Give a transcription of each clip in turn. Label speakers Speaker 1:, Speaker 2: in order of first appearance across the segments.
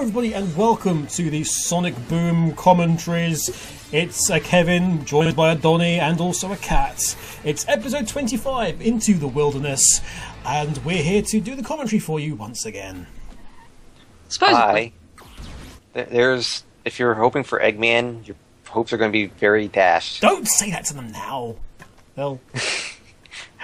Speaker 1: everybody, and welcome to the Sonic Boom Commentaries. It's a Kevin, joined by a Donny, and also a Cat. It's episode 25, Into the Wilderness, and we're here to do the commentary for you once again.
Speaker 2: Hi. There's, if you're hoping for Eggman, your hopes are going to be very dashed.
Speaker 1: Don't say that to them now. They'll...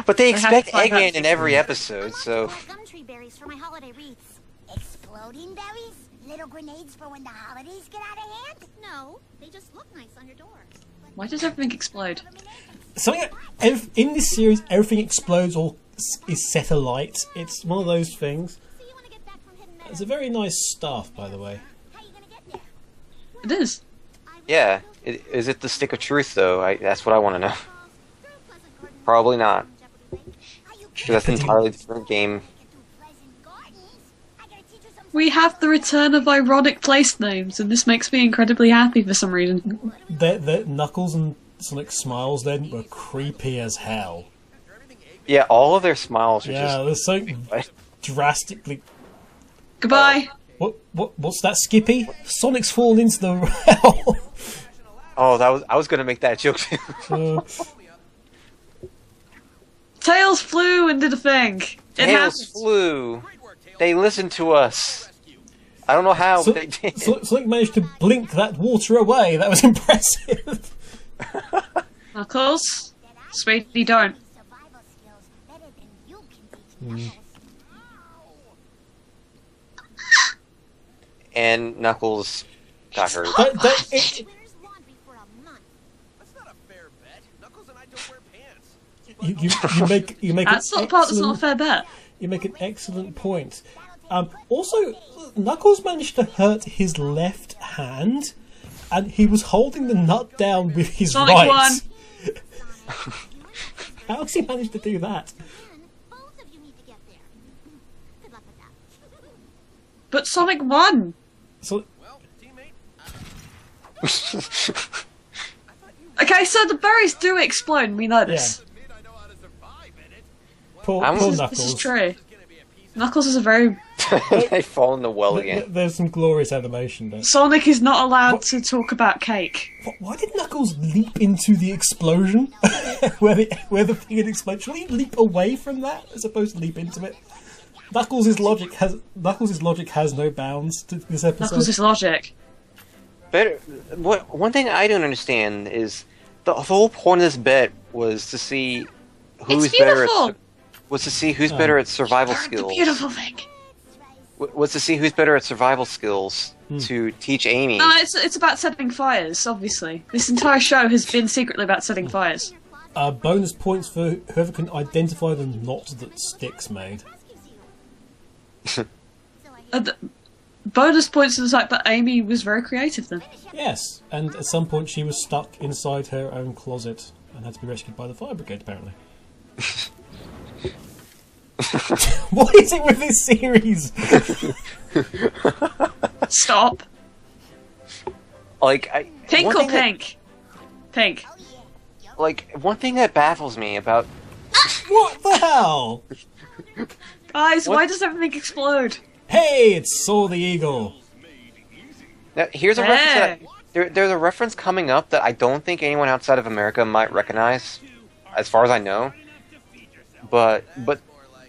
Speaker 2: But they expect Eggman in every episode, so...
Speaker 3: Gumtree berries for my holiday wreaths. Exploding berries? Little grenades for when the holidays get out of hand? No, they just look nice on your door.
Speaker 4: Why does everything explode?
Speaker 1: In this series, everything explodes or is set alight. It's one of those things. It's a very nice staff, by the way.
Speaker 4: It is.
Speaker 2: Yeah. Is it the stick of truth, though? That's what I want to know. Probably not. Because that's an entirely different game.
Speaker 4: We have the return of ironic place names, and this makes me incredibly happy for some reason.
Speaker 1: The Knuckles and Sonic smiles then were creepy as hell.
Speaker 2: Yeah, all of their smiles are
Speaker 1: they're so drastically...
Speaker 4: Goodbye!
Speaker 1: What's that, Skippy? Sonic's fallen into the hell.
Speaker 2: Oh, I was going to make that joke too.
Speaker 4: Tails flew and did a thing.
Speaker 2: Tails flew. They listened to us. I don't know how, but they did.
Speaker 1: Sonic managed to blink that water away. That was impressive.
Speaker 4: Knuckles? Sweetie, don't.
Speaker 2: And Knuckles got hurt.
Speaker 1: You make
Speaker 4: that's not the part that's not a fair bet.
Speaker 1: You make an excellent point. Also, Knuckles managed to hurt his left hand, and he was holding the nut down with his
Speaker 4: Sonic
Speaker 1: right.
Speaker 4: won.
Speaker 1: How has he managed to do that?
Speaker 4: But Sonic won. Okay, so the berries do explode. We know this.
Speaker 1: Yeah. Poor Knuckles.
Speaker 4: This is true. Knuckles is a very...
Speaker 2: They fall in the well again.
Speaker 1: There's some glorious animation there.
Speaker 4: Sonic is not allowed to talk about cake.
Speaker 1: Why did Knuckles leap into the explosion? where the thing had exploded? Should he leap away from that as opposed to leap into it? Knuckles' logic has no bounds to this episode.
Speaker 4: Knuckles' logic.
Speaker 2: But one thing I don't understand is the whole point of this bet was to see who's better at survival skills.
Speaker 4: Beautiful thing.
Speaker 2: Was to see who's better at survival skills to teach Amy.
Speaker 4: No, it's about setting fires. Obviously, this entire show has been secretly about setting fires.
Speaker 1: Bonus points for whoever can identify the knot that Sticks made.
Speaker 4: Bonus points for the fact that Amy was very creative then.
Speaker 1: Yes, and at some point she was stuck inside her own closet and had to be rescued by the fire brigade, apparently. What is it with this series?
Speaker 4: Stop. Pink or pink? Pink.
Speaker 2: One thing that baffles me about...
Speaker 1: What the hell?
Speaker 4: Guys, why does everything explode?
Speaker 1: Hey, it's Saw the Eagle.
Speaker 2: Now, here's a reference there's a reference coming up that I don't think anyone outside of America might recognize, as far as I know. But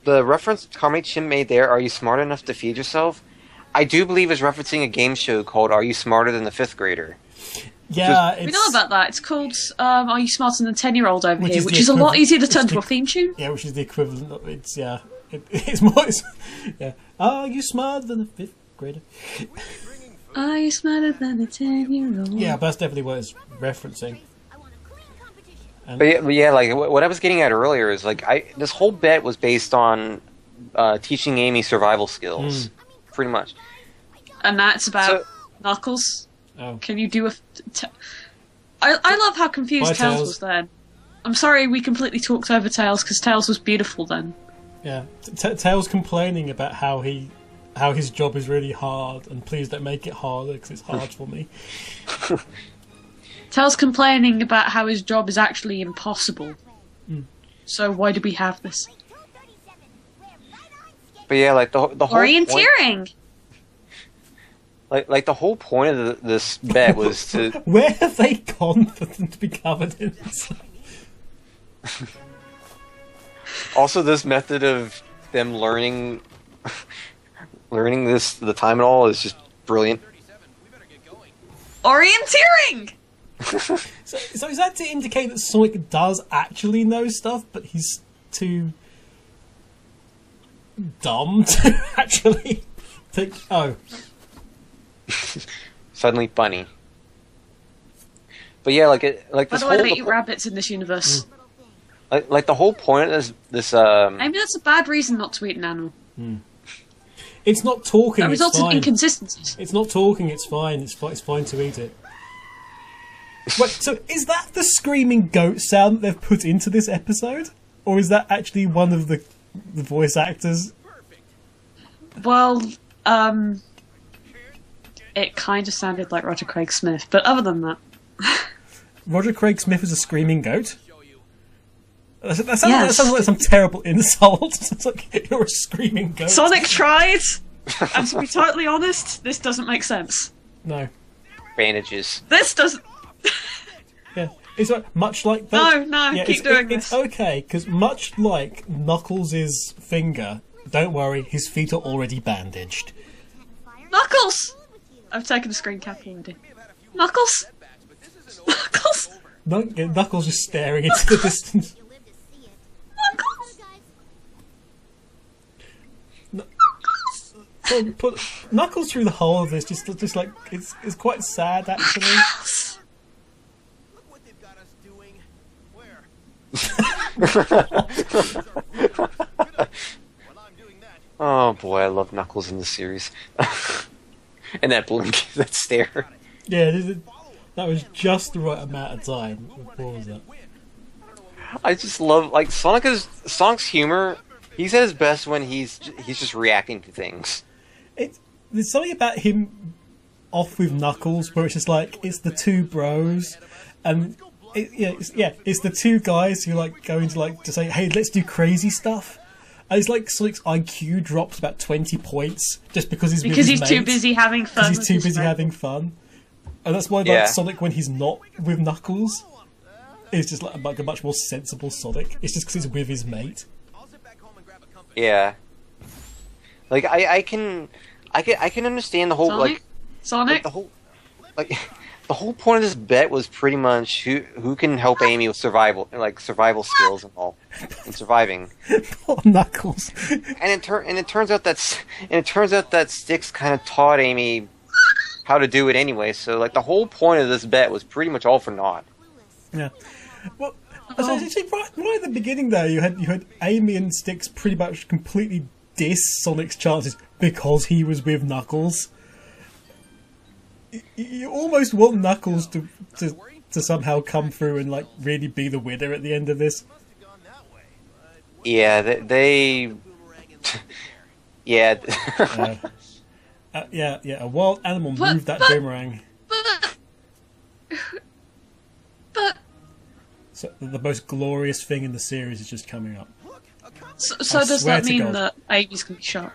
Speaker 2: the reference Kami Chim made there, "Are you smart enough to feed yourself?" I do believe is referencing a game show called "Are You Smarter Than the Fifth Grader?"
Speaker 1: Yeah,
Speaker 4: we know about that. It's called "Are You Smarter Than the 10-Year-Old Over Here," which is a lot easier to turn to a theme tune.
Speaker 1: Yeah, which is the equivalent of it's more. Yeah. Are you smarter than the 5th grader?
Speaker 4: Are you smarter than the 10-year-old?
Speaker 1: Yeah, but that's definitely what it's referencing.
Speaker 2: But yeah, what I was getting at earlier is this whole bet was based on teaching Amy survival skills, pretty much.
Speaker 4: And that's about Knuckles.
Speaker 1: Oh.
Speaker 4: Can you do I love how confused Tails was then. I'm sorry we completely talked over Tails because Tails was beautiful then.
Speaker 1: Yeah, Tails complaining about how his job is really hard, and please don't make it harder because it's hard for me.
Speaker 4: Tails complaining about how his job is actually impossible. So why do we have this?
Speaker 2: But yeah, like the whole
Speaker 4: orienteering.
Speaker 2: Like the whole point of this bet was to.
Speaker 1: Where have they gone for them to be covered in this?
Speaker 2: Also, this method of them learning the time and all is just brilliant.
Speaker 4: Orienteering!
Speaker 1: So is that to indicate that Sonic does actually know stuff, but he's too dumb to actually think, oh.
Speaker 2: Suddenly funny. But yeah, like this
Speaker 4: By the
Speaker 2: whole...
Speaker 4: way, they eat rabbits in this universe.
Speaker 2: Like the whole point of this
Speaker 4: Maybe that's a bad reason not to eat an animal.
Speaker 1: It's not talking,
Speaker 4: That
Speaker 1: it's
Speaker 4: results in
Speaker 1: fine.
Speaker 4: inconsistencies.
Speaker 1: It's not talking, it's fine. It's fine to eat it. Wait, so is that the screaming goat sound that they've put into this episode? Or is that actually one of the voice actors?
Speaker 4: Well, it kind of sounded like Roger Craig Smith, but other than that...
Speaker 1: Roger Craig Smith is a screaming goat? That sounds like some terrible insult. It's like, you're a screaming goat.
Speaker 4: Sonic tried! And to be totally honest, this doesn't make sense.
Speaker 1: No.
Speaker 2: bandages.
Speaker 4: This doesn't...
Speaker 1: Yeah, it's like, much like that.
Speaker 4: No,
Speaker 1: yeah,
Speaker 4: keep doing
Speaker 1: It's
Speaker 4: this.
Speaker 1: okay, because much like Knuckles' finger, don't worry, his feet are already bandaged.
Speaker 4: Knuckles! I've taken a screen cap already. Knuckles? Knuckles?
Speaker 1: Knuckles just staring into the distance. Put Knuckles through the whole of this, just like it's quite sad actually.
Speaker 5: Look what they've got us doing. Where? While I'm doing that,
Speaker 2: Oh boy, I love Knuckles in this series. And that blink, that stare.
Speaker 1: Yeah, that was just the right amount of time. What was that?
Speaker 2: I just love like Sonic's humor. He's at his best when he's just reacting to things.
Speaker 1: There's something about him off with Knuckles where it's just like it's the two bros, and it's the two guys who like going to say, hey, let's do crazy stuff. And it's like Sonic's IQ drops about 20 points just because he's
Speaker 4: too busy having fun.
Speaker 1: He's too busy having fun, and that's why like Sonic when he's not with Knuckles is just like a much more sensible Sonic. It's just because he's with his mate.
Speaker 5: I'll sit back home and grab a comfort.
Speaker 2: Yeah. Like I can understand the whole
Speaker 4: Sonic?
Speaker 2: the whole point of this bet was pretty much who can help Amy with survival skills and all, and surviving.
Speaker 1: Poor Knuckles.
Speaker 2: And it turns out that Styx kind of taught Amy how to do it anyway. So like the whole point of this bet was pretty much all for naught.
Speaker 1: Yeah. Well, actually, right at the beginning there, you had Amy and Styx pretty much completely diss Sonic's chances because he was with Knuckles. You almost want Knuckles to somehow come through and like really be the winner at the end of this.
Speaker 2: Yeah, they yeah.
Speaker 1: Yeah. A wild animal moved that boomerang.
Speaker 4: But
Speaker 1: So the most glorious thing in the series is just coming up.
Speaker 4: So
Speaker 1: I
Speaker 4: does
Speaker 1: swear
Speaker 4: that
Speaker 1: to
Speaker 4: mean
Speaker 1: God.
Speaker 4: that Amy's gonna be shot?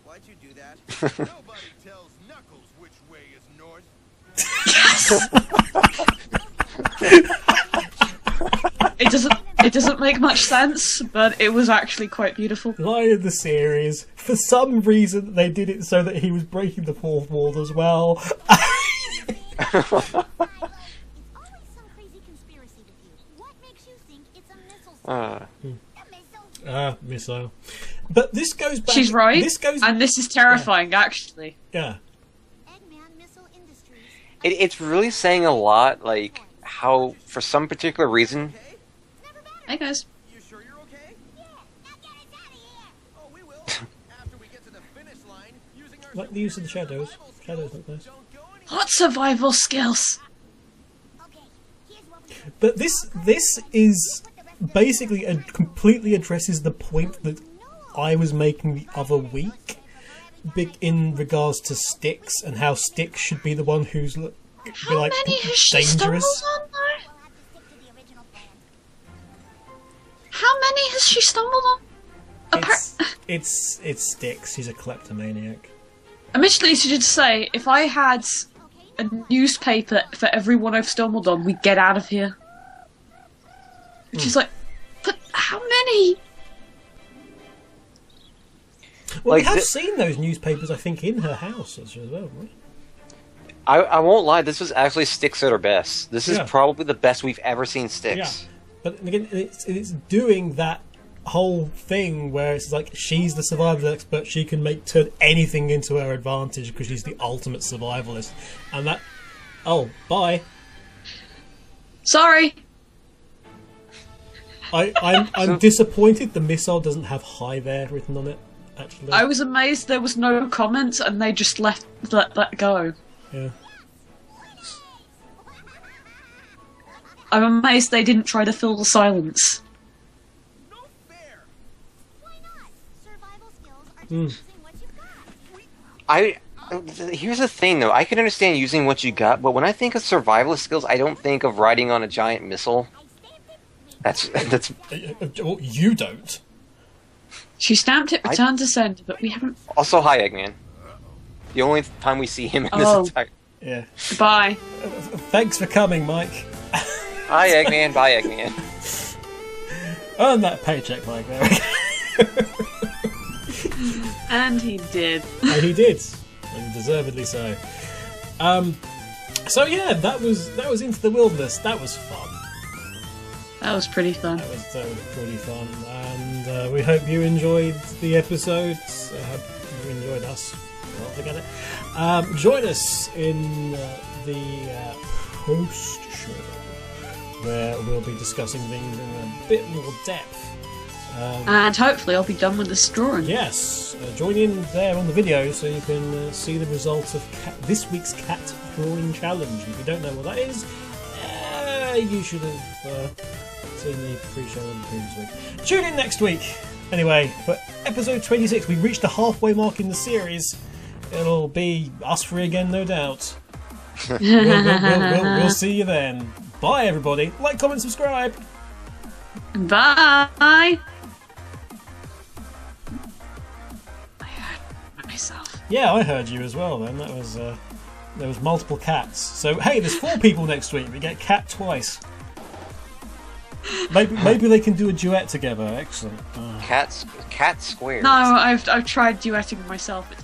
Speaker 5: Why'd you do that? Nobody tells Knuckles which way is north.
Speaker 4: It doesn't make much sense, but it was actually quite beautiful.
Speaker 1: Line of the series. For some reason, they did it so that he was breaking the fourth wall as well.
Speaker 3: It's always some crazy conspiracy with you. What makes you think it's a missile site? A missile?
Speaker 1: Missile. But this goes back.
Speaker 4: She's right,
Speaker 1: This
Speaker 4: and this is terrifying, actually.
Speaker 1: Yeah.
Speaker 3: Eggman Missile Industries.
Speaker 2: It's really saying a lot, like how for some particular reason.
Speaker 4: Hey guys.
Speaker 5: You sure you're okay?
Speaker 3: Yeah, now get us out of here.
Speaker 5: Oh, we will. After we get to the finish line, using our
Speaker 1: Like the use of the shadows.
Speaker 5: survival
Speaker 1: Shadows look nice.
Speaker 5: don't go anywhere.
Speaker 4: What survival skills?
Speaker 3: Okay, here's what we do.
Speaker 1: But this is basically completely addresses the point that I was making the other week, in regards to Styx and how Styx should be the one who's
Speaker 4: How
Speaker 1: like
Speaker 4: many has she stumbled
Speaker 1: dangerous.
Speaker 4: on, though?
Speaker 3: We'll have to stick to the original plan.
Speaker 4: How many has she stumbled on?
Speaker 1: It sticks. He's a kleptomaniac.
Speaker 4: Initially, she did say, if I had a newspaper for everyone I've stumbled on, we'd get out of here. And she's like, but how many?
Speaker 1: Well, we have seen those newspapers, I think, in her house as well, right?
Speaker 2: I won't lie, this was actually Styx at her best. This is probably the best we've ever seen Styx.
Speaker 1: Yeah. But again, it's doing that whole thing where it's like she's the survival expert, she can turn anything into her advantage because she's the ultimate survivalist. And that... Oh, bye.
Speaker 4: Sorry.
Speaker 1: I'm disappointed the missile doesn't have hi there written on it, actually.
Speaker 4: I was amazed there was no comments and they just let that go.
Speaker 1: Yeah.
Speaker 4: I'm amazed they didn't try to fill the silence.
Speaker 5: No fair.
Speaker 3: Why not? Survival skills are just using what you've got.
Speaker 2: Here's the thing, though. I can understand using what you got, but when I think of survivalist skills, I don't think of riding on a giant missile. That's...
Speaker 1: Well, you don't.
Speaker 4: She stamped it, return to sender, but we haven't...
Speaker 2: Also, hi, Eggman. The only time we see him in this entire...
Speaker 1: Yeah.
Speaker 4: Goodbye.
Speaker 1: Thanks for coming, Mike.
Speaker 2: Hi, Eggman. Bye, Eggman.
Speaker 1: Earn that paycheck, Mike. There we go.
Speaker 4: And he did.
Speaker 1: And he did. And deservedly so. So yeah, that was Into the Wilderness. That was fun.
Speaker 4: That was pretty fun.
Speaker 1: That was pretty fun. And we hope you enjoyed the episodes. I hope you enjoyed us altogether. Join us in the post-show, where we'll be discussing things in a bit more depth.
Speaker 4: And hopefully I'll be done with this drawing.
Speaker 1: Yes, join in there on the video so you can see the results of this week's cat drawing challenge. If you don't know what that is, you should have seen the pre-show on the previous week. Tune in next week. Anyway, for episode 26, we reached the halfway mark in the series. It'll be us three again, no doubt. We'll see you then. Bye, everybody. Like, comment, subscribe.
Speaker 4: Bye. I heard myself.
Speaker 1: Yeah, I heard you as well. Then that was there was multiple cats. So hey, there's 4 people next week. We get cat twice. Maybe they can do a duet together. Excellent.
Speaker 2: Cat squares.
Speaker 4: No, I've tried duetting myself. It's